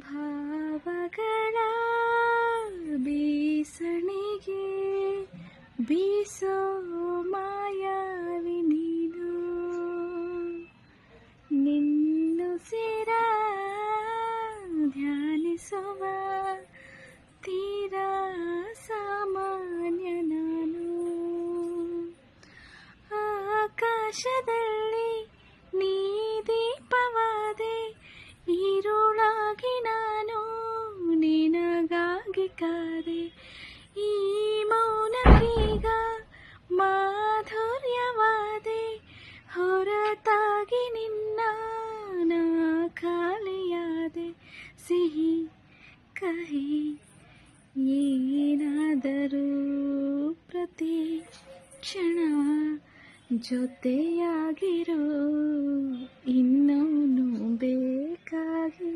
ಭಾವಗಳ ಬೀಸಣಿಗೆ ಬೀಸೋ ಮಾಯಾವಿ ನೀನು. ನಿನ್ನುಸಿರ ಧ್ಯಾನಿಸುವ ತೀರಾ ಸಾಮಾನ್ಯ ನಾನು. ಆಕಾಶದಲ್ಲಿ ನೀ ದೀಪವಾದೆ, ಈರುಳಾಗಿ ನಾನು ನಿನಗಾಗಿ ಕಾದೆ. ಈ ಮೌನಕ್ಕೀಗ ಮಾಧುರ್ಯವಾದೆ, ಹೊರತಾಗಿ ನಿನ್ನ ನಾ ಖಾಲಿಯಾದೆ. ಸಿಹಿ ಕಹಿ ಏನಾದರೂ ಪ್ರತಿ ಕ್ಷಣ ಜೊತೆಯಾಗಿರೋ ಇನ್ನೂ ಬೇಕಾಗಿ.